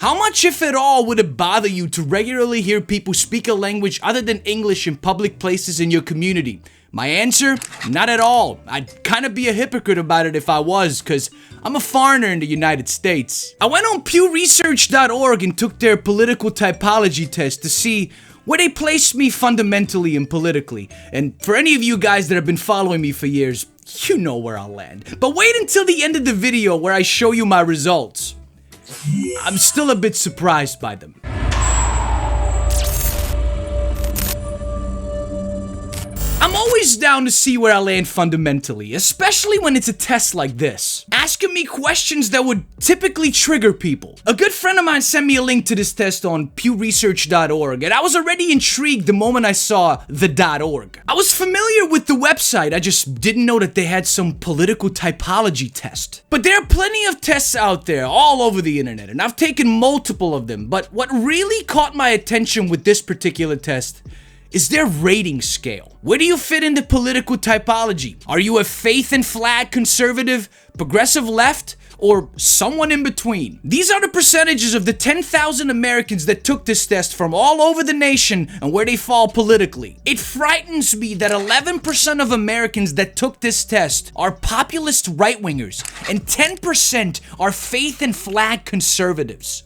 How much, if at all, would it bother you to regularly hear people speak a language other than English in public places in your community? My answer? Not at all. I'd kind of be a hypocrite about it if I was, because I'm a foreigner in the United States. I went on pewresearch.org and took their political typology test to see where they placed me fundamentally and politically. And for any of you guys that have been following me for years, you know where I'll land. But wait until the end of the video where I show you my results. I'm still a bit surprised by them. I'm always down to see where I land fundamentally, especially when it's a test like this, asking me questions that would typically trigger people. A good friend of mine sent me a link to this test on pewresearch.org, and I was already intrigued the moment I saw the .org. I was familiar with the website, I just didn't know that they had some political typology test. But there are plenty of tests out there all over the internet, and I've taken multiple of them, but what really caught my attention with this particular test is their rating scale. Where do you fit into political typology? Are you a faith and flag conservative, progressive left, or someone in between? These are the percentages of the 10,000 Americans that took this test from all over the nation and where they fall politically. It frightens me that 11% of Americans that took this test are populist right-wingers and 10% are faith and flag conservatives.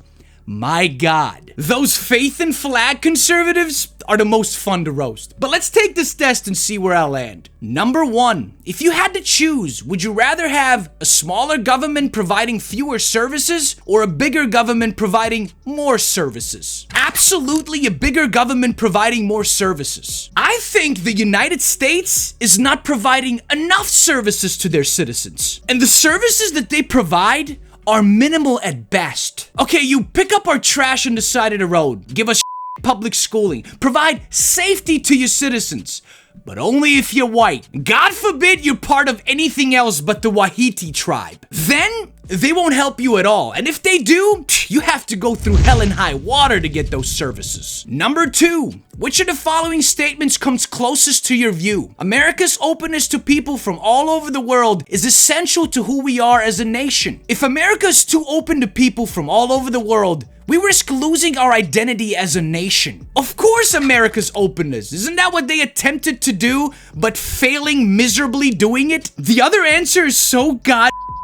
My God, those faith and flag conservatives are the most fun to roast. But let's take this test and see where I land. Number 1, if you had to choose, would you rather have a smaller government providing fewer services or a bigger government providing more services? Absolutely a bigger government providing more services. I think the United States is not providing enough services to their citizens. And the services that they provide are minimal at best. Okay, you pick up our trash on the side of the road, give us public schooling, provide safety to your citizens, but only if you're white. God forbid you're part of anything else but the Wahiti tribe. Then they won't help you at all, and if they do, you have to go through hell and high water to get those services. Number 2, which of the following statements comes closest to your view? America's openness to people from all over the world is essential to who we are as a nation. If America is too open to people from all over the world, we risk losing our identity as a nation. Of course, America's openness. Isn't that what they attempted to do, but failing miserably doing it? The other answer is so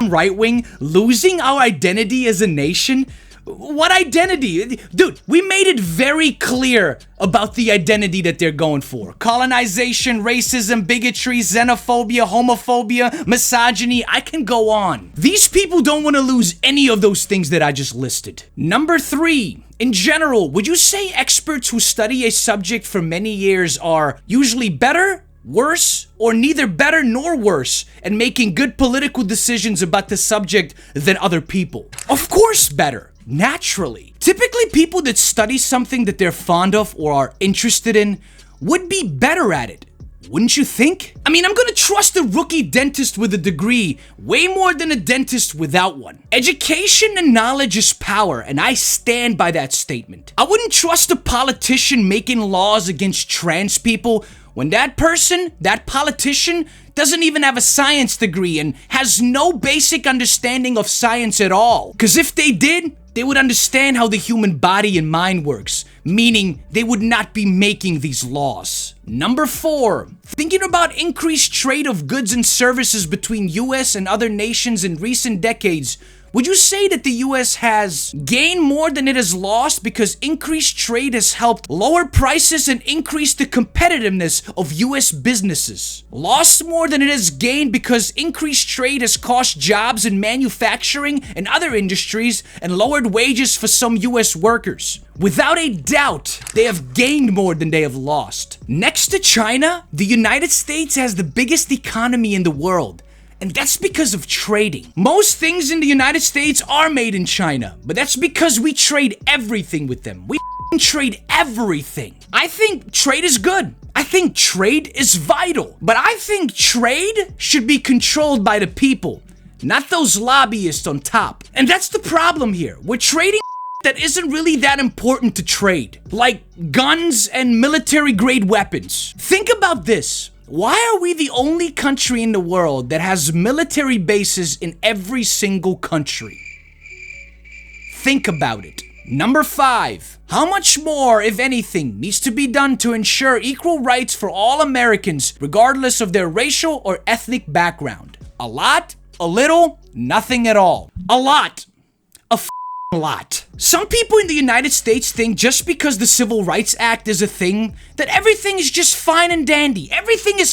right-wing, losing our identity as a nation? What identity? Dude, we made it very clear about the identity that they're going for. Colonization, racism, bigotry, xenophobia, homophobia, misogyny, I can go on. These people don't want to lose any of those things that I just listed. Number 3, in general, would you say experts who study a subject for many years are usually better, worse, or neither better nor worse at making good political decisions about the subject than other people? Of course better. Naturally. Typically, people that study something that they're fond of or are interested in would be better at it. Wouldn't you think? I mean, I'm gonna trust a rookie dentist with a degree way more than a dentist without one. Education and knowledge is power, and I stand by that statement. I wouldn't trust a politician making laws against trans people when that person, that politician, doesn't even have a science degree and has no basic understanding of science at all. Because if they did, they would understand how the human body and mind works, meaning they would not be making these laws. Number 4, thinking about increased trade of goods and services between US and other nations in recent decades, would you say that the US has gained more than it has lost because increased trade has helped lower prices and increase the competitiveness of US businesses? Lost more than it has gained because increased trade has cost jobs in manufacturing and other industries and lowered wages for some US workers. Without a doubt, they have gained more than they have lost. Next to China, the United States has the biggest economy in the world. And that's because of trading. Most things in the United States are made in China, but that's because we trade everything with them. We trade everything. I think trade is good. I think trade is vital. But I think trade should be controlled by the people, not those lobbyists on top. And that's the problem here. We're trading that isn't really that important to trade, like guns and military-grade weapons. Think about this. Why are we the only country in the world that has military bases in every single country? Think about it. Number 5. How much more, if anything, needs to be done to ensure equal rights for all Americans, regardless of their racial or ethnic background? A lot? A little? Nothing at all. A lot. A lot. Some people in the United States think just because the Civil Rights Act is a thing, that everything is just fine and dandy. Everything is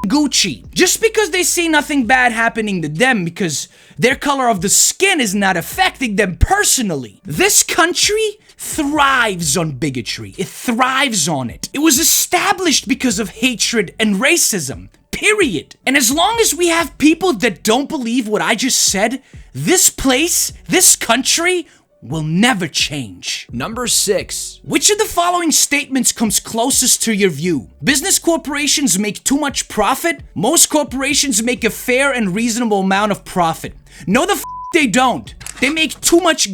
Gucci. Just because they see nothing bad happening to them because their color of the skin is not affecting them personally. This country thrives on bigotry. It thrives on it. It was established because of hatred and racism. Period. And as long as we have people that don't believe what I just said, this place, this country, will never change. Number 6. Which of the following statements comes closest to your view? Business corporations make too much profit? Most corporations make a fair and reasonable amount of profit. No, the they don't. They make too much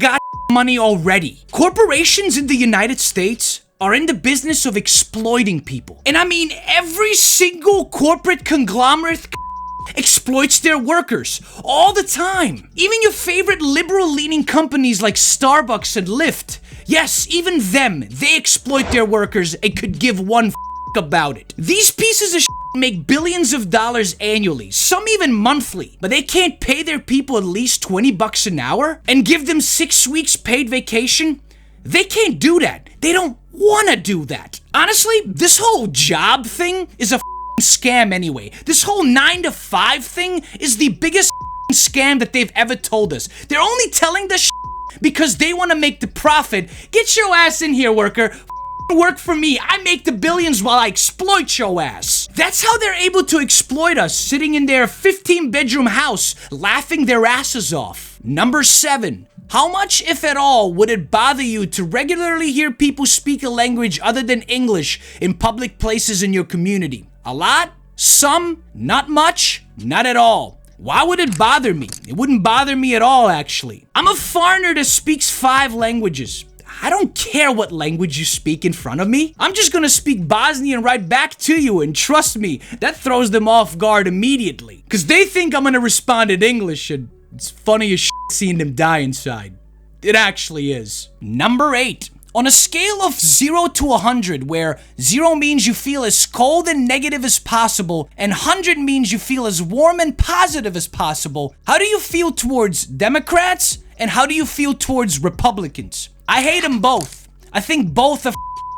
money already. Corporations in the United States are in the business of exploiting people. And I mean every single corporate conglomerate exploits their workers all the time. Even your favorite liberal-leaning companies like Starbucks and Lyft, yes, even them, they exploit their workers and could give one about it. These pieces of make billions of dollars annually, some even monthly, but they can't pay their people at least $20 an hour and give them 6 weeks paid vacation? They can't do that. They don't want to do that. Honestly, this whole job thing is a scam anyway. This whole 9 to 5 thing is the biggest scam that they've ever told us. They're only telling the because they want to make the profit. Get your ass in here, worker. Work for me. I make the billions while I exploit your ass. That's how they're able to exploit us, sitting in their 15-bedroom house, laughing their asses off. Number 7. How much, if at all, would it bother you to regularly hear people speak a language other than English in public places in your community? A lot? Some? Not much? Not at all. Why would it bother me? It wouldn't bother me at all, actually. I'm a foreigner that speaks 5 languages. I don't care what language you speak in front of me. I'm just gonna speak Bosnian right back to you, and trust me, that throws them off guard immediately. Cause they think I'm gonna respond in English, and it's funny as seeing them die inside. It actually is. Number 8. On a scale of 0 to 100, where 0 means you feel as cold and negative as possible, and 100 means you feel as warm and positive as possible, how do you feel towards Democrats, and how do you feel towards Republicans? I hate them both. I think both are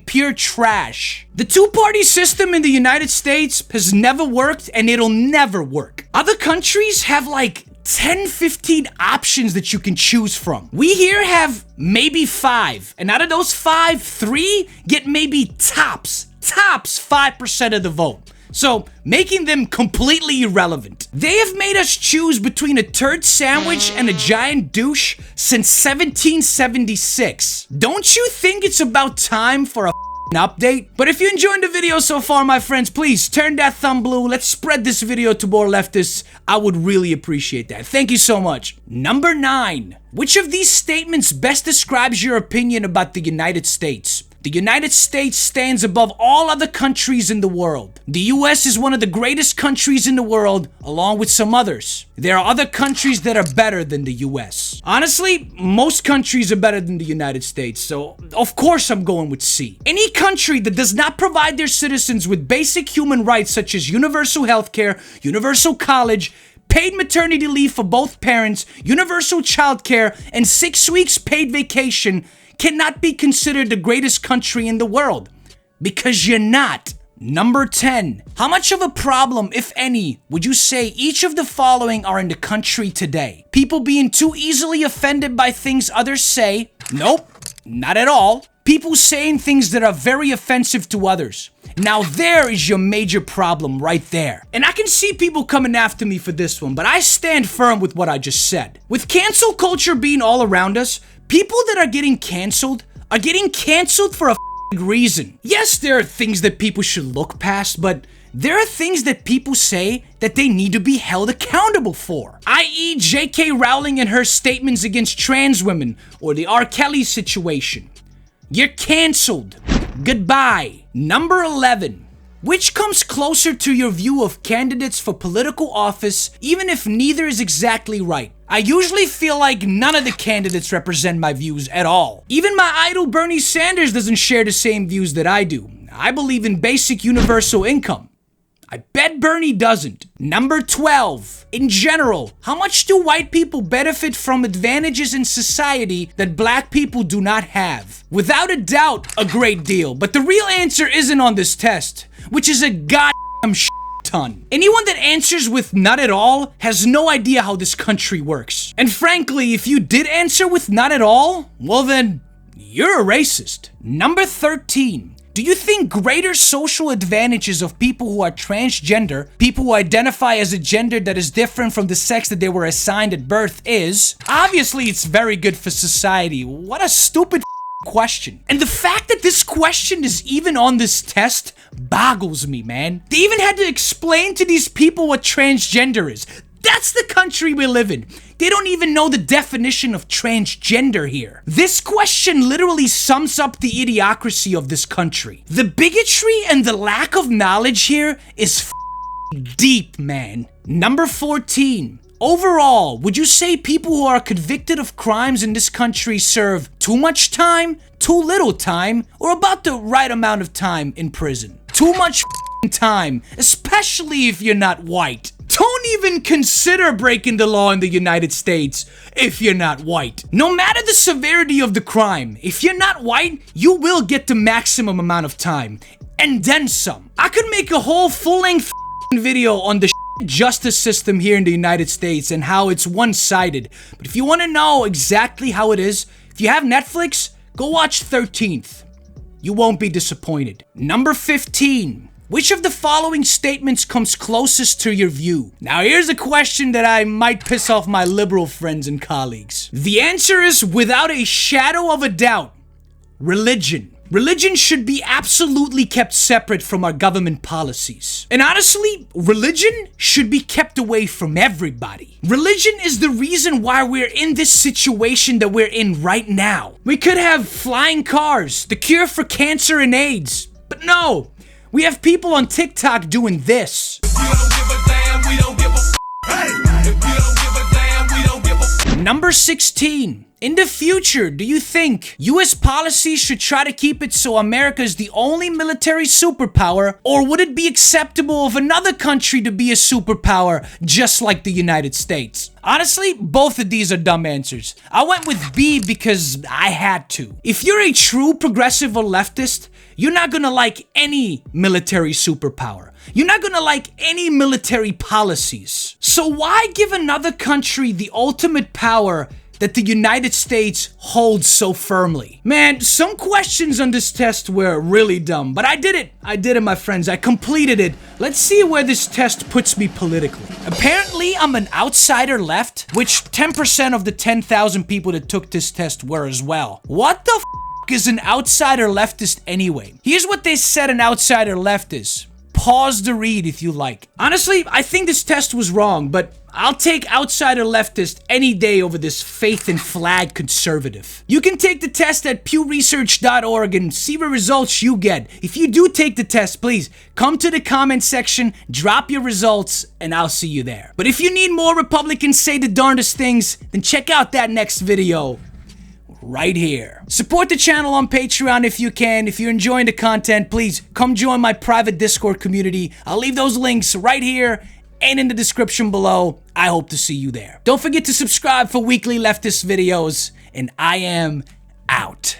pure trash. The two-party system in the United States has never worked, and it'll never work. Other countries have like 10, 15 options that you can choose from. We here have maybe 5, and out of those 5, 3 get maybe tops 5% of the vote. So, making them completely irrelevant. They have made us choose between a turd sandwich and a giant douche since 1776. Don't you think it's about time for a update? But if you enjoyed the video so far, my friends, please turn that thumb blue. Let's spread this video to more leftists. I would really appreciate that. Thank you so much. Number 9. Which of these statements best describes your opinion about the United States? The United States stands above all other countries in the world. The US is one of the greatest countries in the world, along with some others. There are other countries that are better than the US. Honestly, most countries are better than the United States, so of course I'm going with C. Any country that does not provide their citizens with basic human rights such as universal healthcare, universal college, paid maternity leave for both parents, universal childcare, and 6 weeks paid vacation cannot be considered the greatest country in the world. Because you're not. Number 10. How much of a problem, if any, would you say each of the following are in the country today? People being too easily offended by things others say? Nope, not at all. People saying things that are very offensive to others. Now there is your major problem right there. And I can see people coming after me for this one, but I stand firm with what I just said. With cancel culture being all around us, people that are getting canceled for a reason. Yes, there are things that people should look past, but there are things that people say that they need to be held accountable for. I.e. J.K. Rowling and her statements against trans women, or the R. Kelly situation. You're canceled. Goodbye. Number 11. Which comes closer to your view of candidates for political office, even if neither is exactly right? I usually feel like none of the candidates represent my views at all. Even my idol Bernie Sanders doesn't share the same views that I do. I believe in basic universal income. I bet Bernie doesn't. Number 12. In general, how much do white people benefit from advantages in society that black people do not have? Without a doubt, a great deal. But the real answer isn't on this test, which is a goddamn ton. Anyone that answers with not at all has no idea how this country works. And frankly, if you did answer with not at all, well then, you're a racist. Number 13. Do you think greater social advantages of people who are transgender, people who identify as a gender that is different from the sex that they were assigned at birth is? Obviously, it's very good for society. What a stupid question. And the fact that this question is even on this test boggles me, man. They even had to explain to these people what transgender is. That's the country we live in. They don't even know the definition of transgender here. This question literally sums up the idiocracy of this country. The bigotry and the lack of knowledge here is deep, man. Number 14. Overall, would you say people who are convicted of crimes in this country serve too much time, too little time, or about the right amount of time in prison? Too much time, especially if you're not white. Don't even consider breaking the law in the United States if you're not white. No matter the severity of the crime, if you're not white, you will get the maximum amount of time. And then some. I could make a whole full-length video on the justice system here in the United States and how it's one-sided. But if you want to know exactly how it is, if you have Netflix, go watch 13th. You won't be disappointed. Number 15. Which of the following statements comes closest to your view? Now here's a question that I might piss off my liberal friends and colleagues. The answer is, without a shadow of a doubt, religion. Religion should be absolutely kept separate from our government policies. And honestly, religion should be kept away from everybody. Religion is the reason why we're in this situation that we're in right now. We could have flying cars, the cure for cancer and AIDS, but no. We have people on TikTok doing this. Number 16. In the future, do you think US policy should try to keep it so America is the only military superpower, or would it be acceptable of another country to be a superpower just like the United States? Honestly, both of these are dumb answers. I went with B because I had to. If you're a true progressive or leftist, you're not gonna like any military superpower. You're not gonna like any military policies. So why give another country the ultimate power that the United States holds so firmly? Man, some questions on this test were really dumb, but I did it. I did it, my friends. I completed it. Let's see where this test puts me politically. Apparently, I'm an outsider left, which 10% of the 10,000 people that took this test were as well. What the f*** is an outsider leftist anyway? Here's what they said an outsider left is. Pause the read if you like. Honestly, I think this test was wrong, but I'll take outsider leftist any day over this faith and flag conservative. You can take the test at pewresearch.org and see the results you get. If you do take the test, please come to the comment section, drop your results, and I'll see you there. But if you need more Republicans say the darndest things, then check out that next video right here. Support the channel on Patreon if you can. If you're enjoying the content, please come join my private Discord community. I'll leave those links right here and in the description below. I hope to see you there. Don't forget to subscribe for weekly leftist videos, and I am out.